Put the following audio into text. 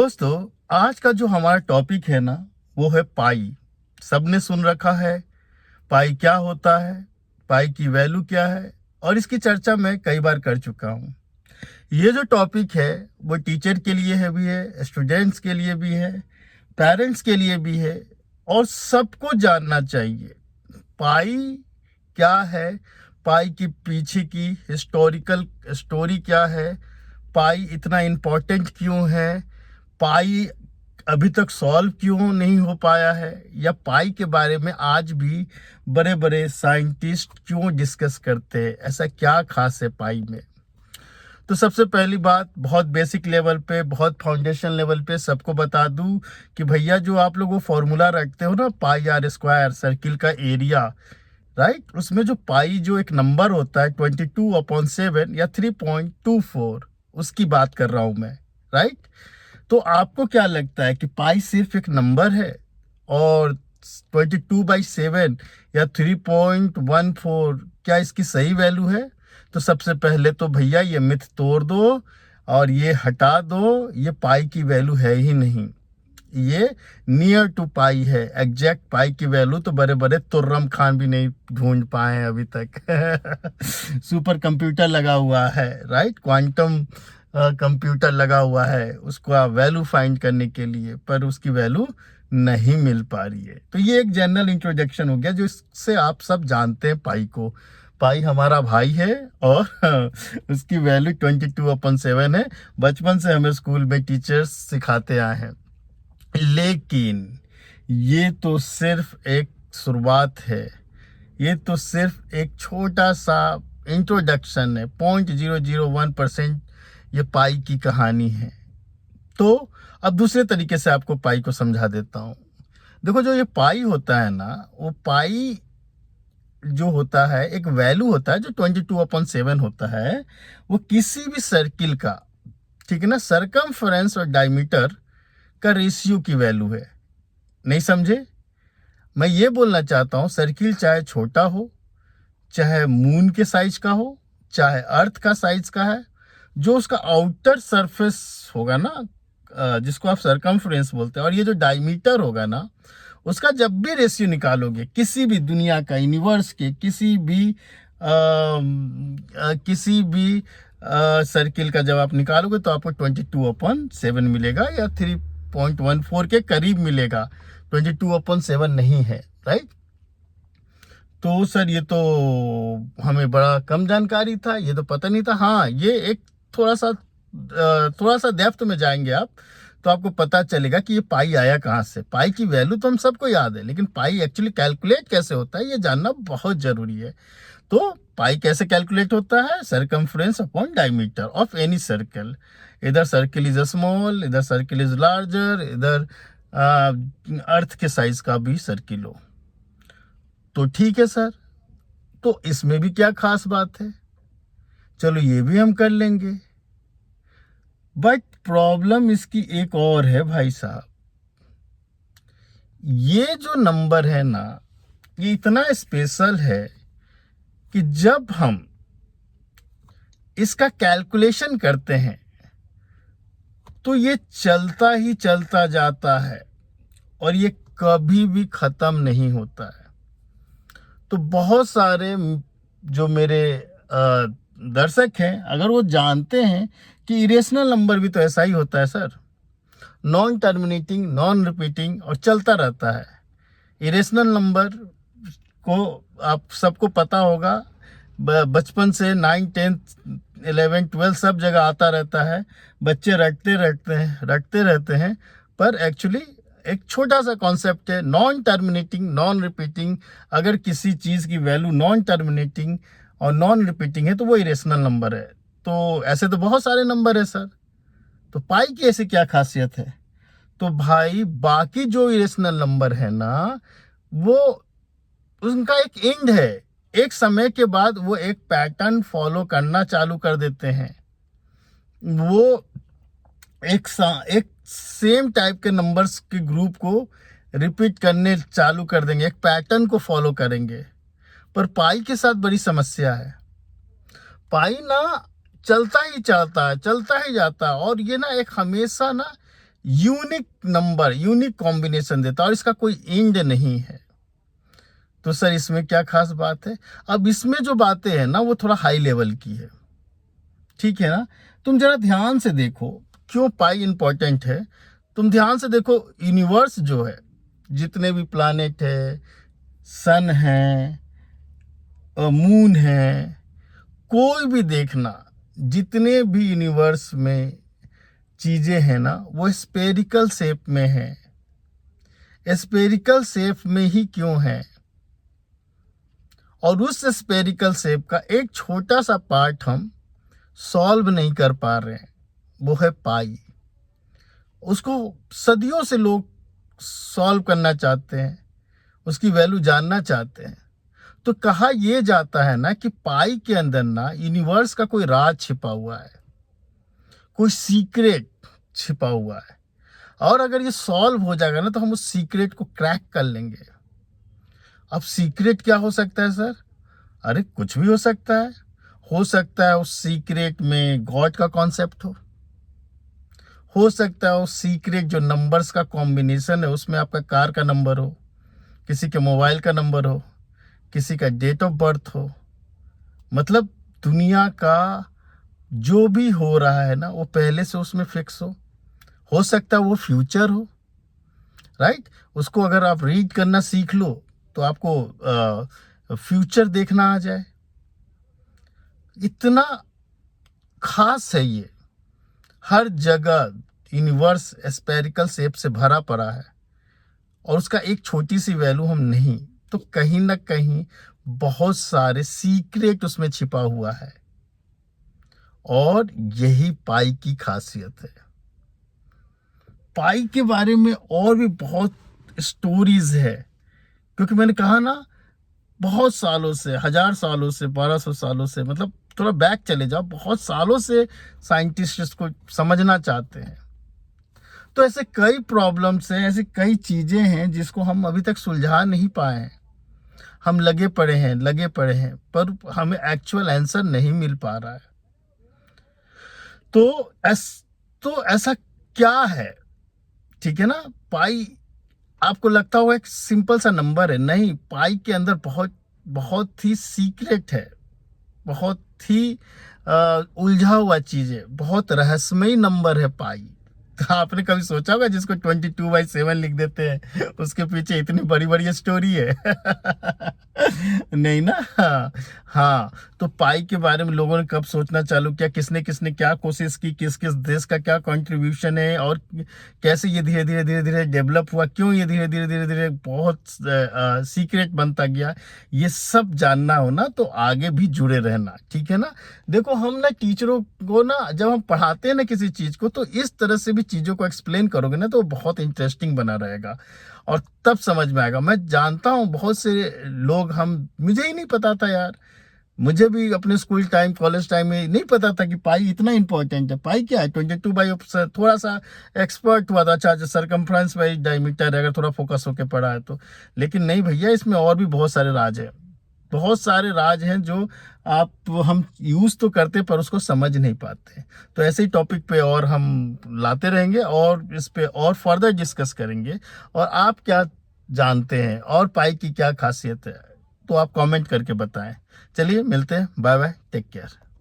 दोस्तों, आज का जो हमारा टॉपिक है ना, वो है पाई। सबने सुन रखा है पाई क्या होता है, पाई की वैल्यू क्या है, और इसकी चर्चा मैं कई बार कर चुका हूँ। ये जो टॉपिक है वो टीचर के लिए है भी है, स्टूडेंट्स के लिए भी है, पेरेंट्स के लिए भी है, और सबको जानना चाहिए पाई क्या है, पाई की पीछे की हिस्टोरिकल स्टोरी क्या है, पाई इतना इम्पोर्टेंट क्यों है, पाई अभी तक सॉल्व क्यों नहीं हो पाया है, या पाई के बारे में आज भी बड़े बड़े साइंटिस्ट क्यों डिस्कस करते हैं, ऐसा क्या खास है पाई में। तो सबसे पहली बात, बहुत बेसिक लेवल पे, बहुत फाउंडेशन लेवल पे सबको बता दूं कि भैया जो आप लोग वो फॉर्मूला रखते हो ना, पाई आर स्क्वायर, सर्किल का एरिया, राइट, उसमें जो पाई जो एक नंबर होता है 22/7 या 3.24, उसकी बात कर रहा हूं मैं, राइट। तो आपको क्या लगता है कि पाई सिर्फ एक नंबर है और 22/7 या 3.14 क्या इसकी सही वैल्यू है? तो सबसे पहले तो भैया ये मिथ तोड़ दो और ये हटा दो, ये पाई की वैल्यू है ही नहीं। ये नियर टू पाई है, एग्जैक्ट पाई की वैल्यू तो बड़े बड़े तुर्रम खान भी नहीं ढूंढ पाए हैं अभी तक। सुपर कंप्यूटर लगा हुआ है, राइट, क्वांटम कंप्यूटर लगा हुआ है उसको वैल्यू फाइंड करने के लिए, पर उसकी वैल्यू नहीं मिल पा रही है। तो ये एक जनरल इंट्रोडक्शन हो गया, जो इससे आप सब जानते हैं पाई को। पाई हमारा भाई है और उसकी वैल्यू 22/7 है। बचपन से हमें स्कूल में टीचर्स सिखाते आए हैं। लेकिन ये तो सिर्फ एक शुरुआत है, ये तो सिर्फ एक छोटा सा इंट्रोडक्शन है। 0.001% ये पाई की कहानी है। तो अब दूसरे तरीके से आपको पाई को समझा देता हूँ। देखो, जो ये पाई होता है ना, वो पाई जो होता है एक वैल्यू होता है जो 22/7 होता है। वो किसी भी सर्किल का, ठीक है ना, सरकमफ्रेंस और डायमीटर का रेशियो की वैल्यू है। नहीं समझे? मैं ये बोलना चाहता हूँ, सर्किल चाहे छोटा हो, चाहे मून के साइज का हो, चाहे अर्थ का साइज का है, जो उसका आउटर सरफेस होगा ना, जिसको आप सरकमफ्रेंस बोलते हैं, और ये जो डायमीटर होगा ना, उसका जब भी रेशियो निकालोगे किसी भी दुनिया का, यूनिवर्स के किसी भी सर्किल का जब आप निकालोगे तो आपको 22/7 मिलेगा, या 3.14 के करीब मिलेगा। 22/7 नहीं है, राइट। तो सर ये तो हमें बड़ा कम जानकारी था, ये तो पता नहीं था। हाँ, ये एक थोड़ा सा डेप्थ में जाएंगे आप तो आपको पता चलेगा कि ये पाई आया कहाँ से। पाई की वैल्यू तो हम सबको याद है, लेकिन पाई एक्चुअली कैलकुलेट कैसे होता है ये जानना बहुत जरूरी है। तो पाई कैसे कैलकुलेट होता है? Circumference upon diameter of any circle. इधर सर्किल इज स्मॉल, इधर सर्किल इज लार्जर, इधर अर्थ के साइज का भी सर्किल हो तो ठीक है सर। तो इसमें भी क्या खास बात है? चलो ये भी हम कर लेंगे, बट प्रॉब्लम इसकी एक और है भाई साहब। ये जो नंबर है ना, ये इतना स्पेशल है कि जब हम इसका कैलकुलेशन करते हैं तो ये चलता ही चलता जाता है और ये कभी भी खत्म नहीं होता है। तो बहुत सारे जो मेरे दर्शक हैं, अगर वो जानते हैं कि इरेशनल नंबर भी तो ऐसा ही होता है sir, non terminating, non repeating और चलता रहता है। इरेशनल नंबर को आप सबको पता होगा, बचपन से 9, 10, 11, 12 सब जगह आता रहता है। बच्चे रटते रहते हैं, पर एक्चुअली एक छोटा सा कॉन्सेप्ट है, नॉन टर्मिनेटिंग, नॉन रिपीटिंग। अगर किसी चीज़ की वैल्यू नॉन टर्मिनेटिंग और नॉन रिपीटिंग है तो वो इरेशनल नंबर है। तो ऐसे तो बहुत सारे नंबर है सर, तो पाई की ऐसी क्या खासियत है? तो भाई, बाकी जो इरेशनल नंबर है ना, वो उनका एक एंड है। एक समय के बाद वो एक पैटर्न फॉलो करना चालू कर देते हैं। वो एक सेम टाइप के नंबर्स के ग्रुप को रिपीट करने चालू कर देंगे, एक पैटर्न को फॉलो करेंगे। पर पाई के साथ बड़ी समस्या है। पाई ना चलता ही जाता है, और ये ना एक हमेशा ना यूनिक नंबर, यूनिक कॉम्बिनेशन देता है और इसका कोई एंड नहीं है। तो सर इसमें क्या खास बात है? अब इसमें जो बातें हैं ना वो थोड़ा हाई लेवल की है, ठीक है ना। तुम जरा ध्यान से देखो क्यों पाई इंपॉर्टेंट है। तुम ध्यान से देखो, यूनिवर्स जो है, जितने भी प्लैनेट है, सन है, मून है, कोई भी देखना, जितने भी यूनिवर्स में चीजें हैं ना वो स्पेरिकल शेप में है। स्पेरिकल शेप में ही क्यों है? और उस स्पेरिकल शेप का एक छोटा सा पार्ट हम सॉल्व नहीं कर पा रहे हैं, वो है पाई। उसको सदियों से लोग सॉल्व करना चाहते हैं, उसकी वैल्यू जानना चाहते हैं। तो कहा यह जाता है ना कि पाई के अंदर ना यूनिवर्स का कोई राज छिपा हुआ है, कोई सीक्रेट छिपा हुआ है। और अगर ये सॉल्व हो जाएगा ना तो हम उस सीक्रेट को क्रैक कर लेंगे। अब सीक्रेट क्या हो सकता है सर? अरे कुछ भी हो सकता है। हो सकता है उस सीक्रेट में गॉड का कॉन्सेप्ट हो सकता है उस सीक्रेट जो नंबर्स का कॉम्बिनेशन है उसमें आपका कार का नंबर हो, किसी के मोबाइल का नंबर हो, किसी का डेट ऑफ बर्थ हो। मतलब दुनिया का जो भी हो रहा है ना वो पहले से उसमें फिक्स हो सकता है वो फ्यूचर हो, राइट। उसको अगर आप रीड करना सीख लो तो आपको फ्यूचर देखना आ जाए। इतना खास है ये। हर जगह यूनिवर्स स्पेरिकल शेप से भरा पड़ा है और उसका एक छोटी सी वैल्यू हम नहीं, तो कहीं ना कहीं बहुत सारे सीक्रेट उसमें छिपा हुआ है। और यही पाई की खासियत है। पाई के बारे में और भी बहुत स्टोरीज है, क्योंकि मैंने कहा ना बहुत सालों से, 1000 सालों से, 1200 सालों से, मतलब थोड़ा बैक चले जाओ, बहुत सालों से साइंटिस्ट इसको समझना चाहते हैं। तो ऐसे कई प्रॉब्लम्स हैं, ऐसी कई चीजें हैं जिसको हम अभी तक सुलझा नहीं पाए हैं। हम लगे पड़े हैं पर हमें एक्चुअल आंसर नहीं मिल पा रहा है। तो ऐसा क्या है? ठीक है ना। पाई आपको लगता होगा एक सिंपल सा नंबर है, नहीं, पाई के अंदर बहुत बहुत ही सीक्रेट है, बहुत ही उलझा हुआ चीज है, बहुत रहस्यमयी नंबर है पाई। तो आपने कभी सोचा होगा जिसको 22/7 लिख देते हैं उसके पीछे इतनी बड़ी बड़ी स्टोरी है? नहीं ना। हाँ, तो पाई के बारे में लोगों ने कब सोचना चालू किया, किसने किसने क्या कोशिश की, किस किस देश का क्या कंट्रीब्यूशन है और कैसे ये धीरे धीरे धीरे धीरे डेवलप हुआ, क्यों ये धीरे धीरे धीरे धीरे बहुत सीक्रेट बनता गया, ये सब जानना हो ना तो आगे भी जुड़े रहना, ठीक है ना। देखो हम ना टीचरों को ना जब हम पढ़ाते हैं ना किसी चीज को, तो इस तरह से भी चीजों को एक्सप्लेन करोगे ना तो बहुत इंटरेस्टिंग बना रहेगा और तब समझ में आएगा। मैं जानता हूँ बहुत से लोग, मुझे ही नहीं पता था यार, मुझे भी अपने स्कूल टाइम कॉलेज टाइम में नहीं पता था कि पाई इतना इंपॉर्टेंट है। पाई क्या है? 22 बाई, थोड़ा सा एक्सपर्ट हुआ था, अच्छा सरकमफ्रेंस बाई डायमीटर अगर थोड़ा फोकस होके पढ़ा है तो। लेकिन नहीं भैया, इसमें और भी बहुत सारे राज है, बहुत सारे राज हैं जो हम यूज तो करते पर उसको समझ नहीं पाते। तो ऐसे ही टॉपिक पे और हम लाते रहेंगे और इस पे और फर्दर डिस्कस करेंगे। और आप क्या जानते हैं और पाई की क्या खासियत है तो आप कमेंट करके बताएं। चलिए मिलते हैं, बाय बाय, टेक केयर।